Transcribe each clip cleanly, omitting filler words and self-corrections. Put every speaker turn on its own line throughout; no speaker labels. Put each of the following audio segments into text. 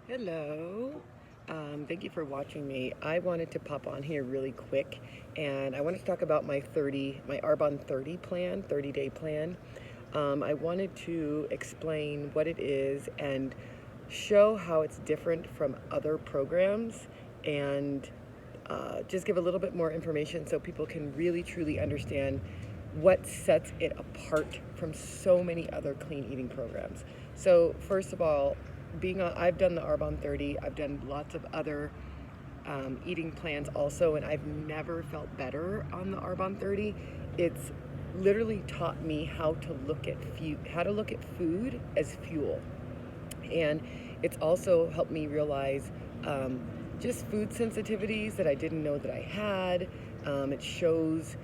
Hello. Thank you for watching me. I wanted to pop on here really quick and I wanted to talk about my Arbonne 30 plan, 30-day plan. I wanted to explain what it is and show how it's different from other programs and just give a little bit more information so people can really truly understand what sets it apart from so many other clean eating programs. So first of all, I've done the Arbonne 30. I've done lots of other eating plans also, and I've never felt better on the Arbonne 30. It's literally taught me how to look at food as fuel, and it's also helped me realize just food sensitivities that I didn't know that I had. It shows,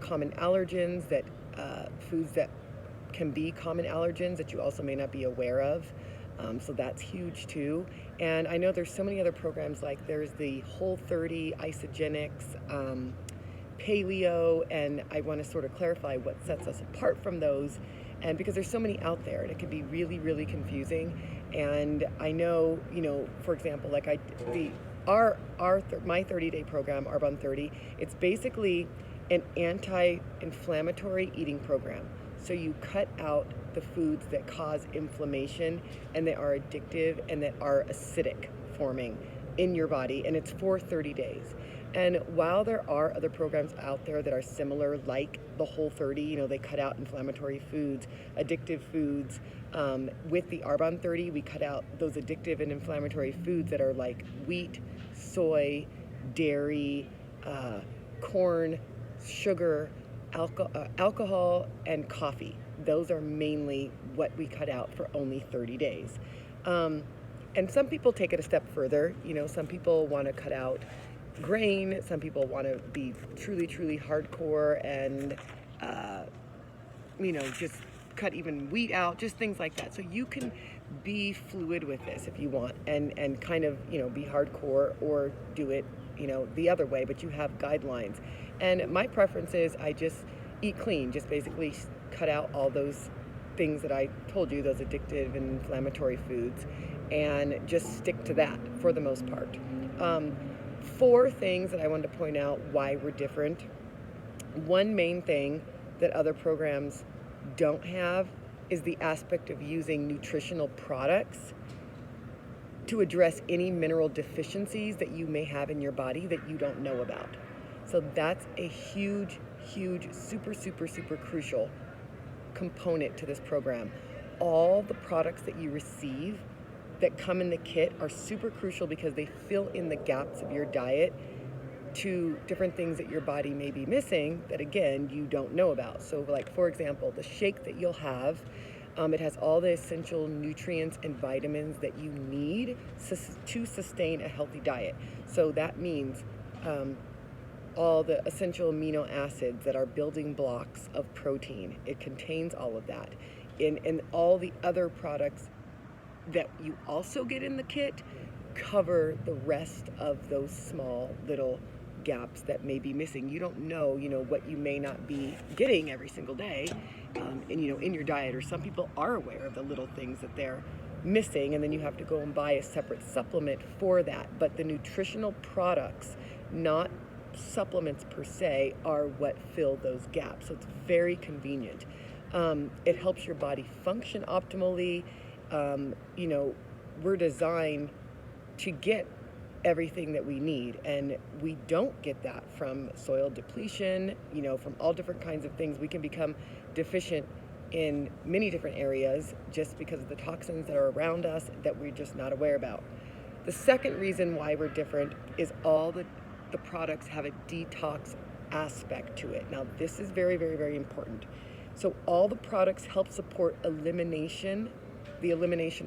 common allergens that foods that can be common allergens that you also may not be aware of. So that's huge too. And I know there's so many other programs, like there's the Whole30, Isogenics, Paleo, and I want to sort of clarify what sets us apart from those. And because there's so many out there, and it can be really, really confusing. And I know, for example, like my 30-day program, Arbonne 30, it's basically an anti-inflammatory eating program. So you cut out the foods that cause inflammation and that are addictive and that are acidic forming in your body, and it's for 30 days. And while there are other programs out there that are similar, like the Whole30, they cut out inflammatory foods, addictive foods. With the Arbonne 30, we cut out those addictive and inflammatory foods that are like wheat, soy, dairy, corn, sugar, alcohol, and coffee. Those are mainly what we cut out for only 30 days. And some people take it a step further. Some people want to cut out grain. Some people want to be truly, truly hardcore and, just cut even wheat out, just things like that. So you can be fluid with this if you want and kind of, be hardcore or do it, the other way, but you have guidelines. And my preference is I just eat clean, just basically cut out all those things that I told you, those addictive and inflammatory foods, and just stick to that for the most part. 4 things that I wanted to point out why we're different. One main thing that other programs don't have is the aspect of using nutritional products to address any mineral deficiencies that you may have in your body that you don't know about. So that's a huge, huge, super, super, super crucial component to this program. All the products that you receive that come in the kit are super crucial because they fill in the gaps of your diet to different things that your body may be missing that, again, you don't know about. So, like, for example, the shake that you'll have, it has all the essential nutrients and vitamins that you need to sustain a healthy diet. So that means all the essential amino acids that are building blocks of protein. It contains all of that. And all the other products that you also get in the kit cover the rest of those small little gaps that may be missing. You don't know, what you may not be getting every single day, in your diet. Or some people are aware of the little things that they're missing, and then you have to go and buy a separate supplement for that. But the nutritional products, not supplements per se, are what fill those gaps. So it's very convenient. It helps your body function optimally. We're designed to get everything that we need, and we don't get that from soil depletion, from all different kinds of things. We can become deficient in many different areas just because of the toxins that are around us that we're just not aware about. The second reason why we're different is all the products have a detox aspect to it. Now, this is very, very, very important. So all the products help support the elimination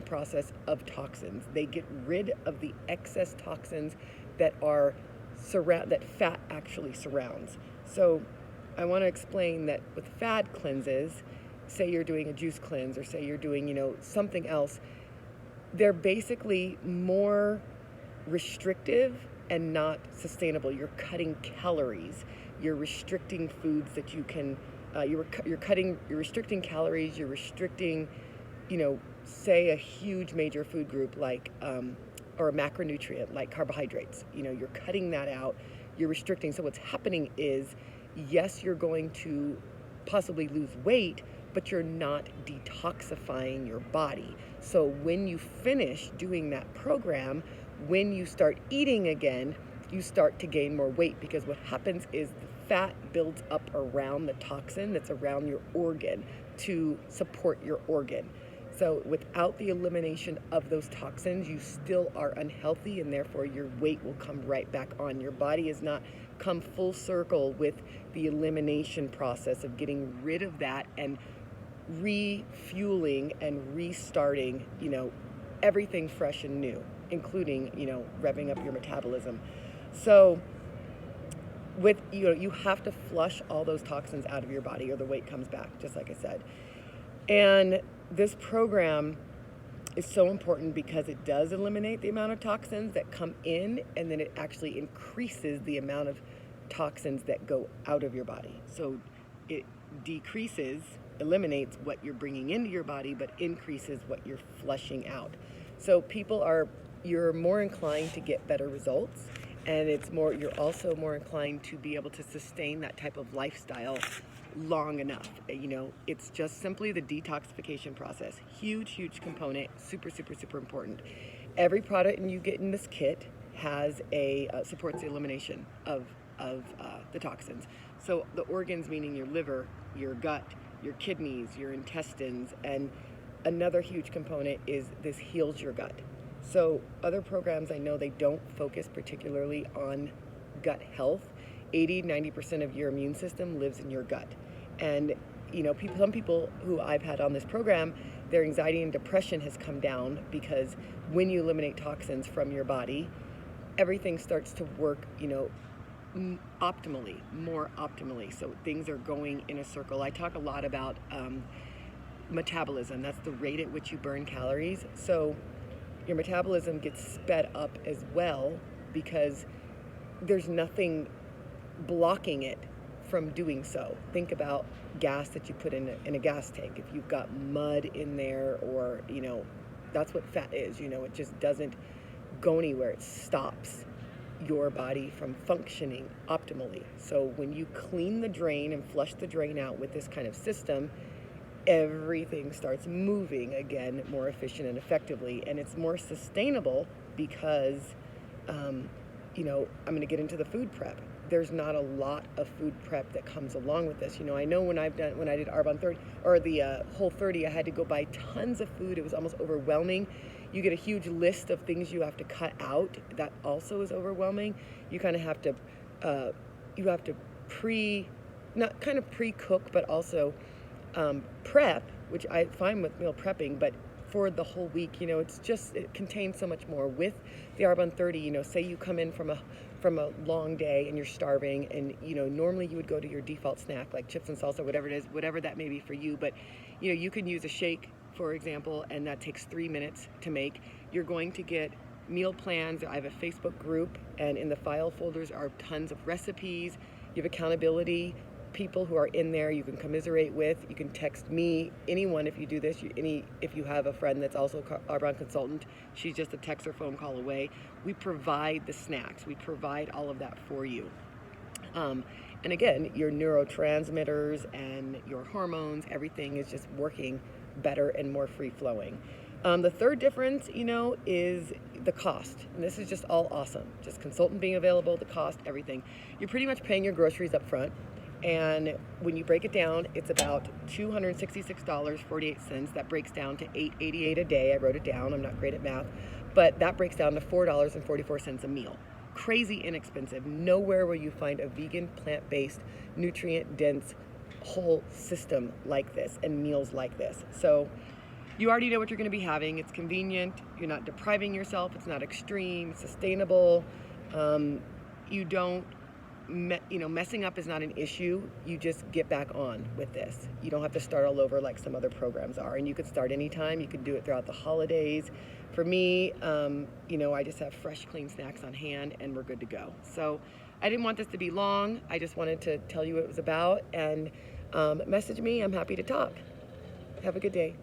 process of toxins. They get rid of the excess toxins that fat actually surrounds. So I want to explain that with fad cleanses, say you're doing a juice cleanse or say you're doing, something else, they're basically more restrictive and not sustainable. You're cutting calories. You're restricting foods that you can. You're restricting calories. You're restricting, say a huge major food group like, or a macronutrient like carbohydrates, you're cutting that out, you're restricting. So what's happening is, yes, you're going to possibly lose weight, but you're not detoxifying your body. So when you finish doing that program, when you start eating again, you start to gain more weight, because what happens is the fat builds up around the toxin that's around your organ to support your organ. So without the elimination of those toxins, you still are unhealthy, and therefore your weight will come right back on. Your body has not come full circle with the elimination process of getting rid of that and refueling and restarting, everything fresh and new, including, revving up your metabolism. So you have to flush all those toxins out of your body, or the weight comes back, just like I said. And this program is so important because it does eliminate the amount of toxins that come in, and then it actually increases the amount of toxins that go out of your body. So it eliminates what you're bringing into your body, but increases what you're flushing out. So you're more inclined to get better results, and you're also more inclined to be able to sustain that type of lifestyle long enough. It's just simply the detoxification process. Huge component, super important. Every product you get in this kit has supports the elimination of the toxins. So the organs, meaning your liver, your gut, your kidneys, your intestines, and another huge component is this heals your gut. So other programs, I know they don't focus particularly on gut health. 80-90% of your immune system lives in your gut. And some people who I've had on this program, their anxiety and depression has come down, because when you eliminate toxins from your body, everything starts to work, more optimally. So things are going in a circle. I talk a lot about metabolism. That's the rate at which you burn calories. So your metabolism gets sped up as well, because there's nothing blocking it from doing so. Think about gas that you put in a gas tank. If you've got mud in there, or that's what fat is. It just doesn't go anywhere. It stops your body from functioning optimally. So when you clean the drain and flush the drain out with this kind of system, everything starts moving again more efficient and effectively, and it's more sustainable, because I'm going to get into the food prep. There's not a lot of food prep that comes along with this. I know when I did Arbonne 30 or the Whole 30, I had to go buy tons of food. It was almost overwhelming. You get a huge list of things you have to cut out. That also is overwhelming. You kind of have to pre-cook, but also prep, which I find with meal prepping, but for the whole week, it contains so much more. With the Arbonne 30, say you come in from a long day and you're starving, and normally you would go to your default snack like chips and salsa, whatever it is, whatever that may be for you, but you can use a shake, for example, and that takes 3 minutes to make. You're going to get meal plans. I have a Facebook group, and in the file folders are tons of recipes. You have accountability people who are in there you can commiserate with. You can text me, anyone, if you do this. If you have a friend that's also Arbonne consultant, she's just a text or phone call away. We provide the snacks. We provide all of that for you. And again, your neurotransmitters and your hormones, everything is just working better and more free-flowing. The third difference, is the cost. And this is just all awesome. Just consultant being available, the cost, everything. You're pretty much paying your groceries up front. And when you break it down, it's about $266.48. That breaks down to $8.88 a day. I wrote it down. I'm not great at math. But that breaks down to $4.44 a meal. Crazy inexpensive. Nowhere will you find a vegan, plant-based, nutrient-dense whole system like this and meals like this. So you already know what you're going to be having. It's convenient. You're not depriving yourself. It's not extreme. It's sustainable. Messing up is not an issue. You just get back on with this. You don't have to start all over like some other programs are. And you could start anytime. You could do it throughout the holidays. For me, I just have fresh, clean snacks on hand, and we're good to go. So I didn't want this to be long. I just wanted to tell you what it was about. And message me. I'm happy to talk. Have a good day.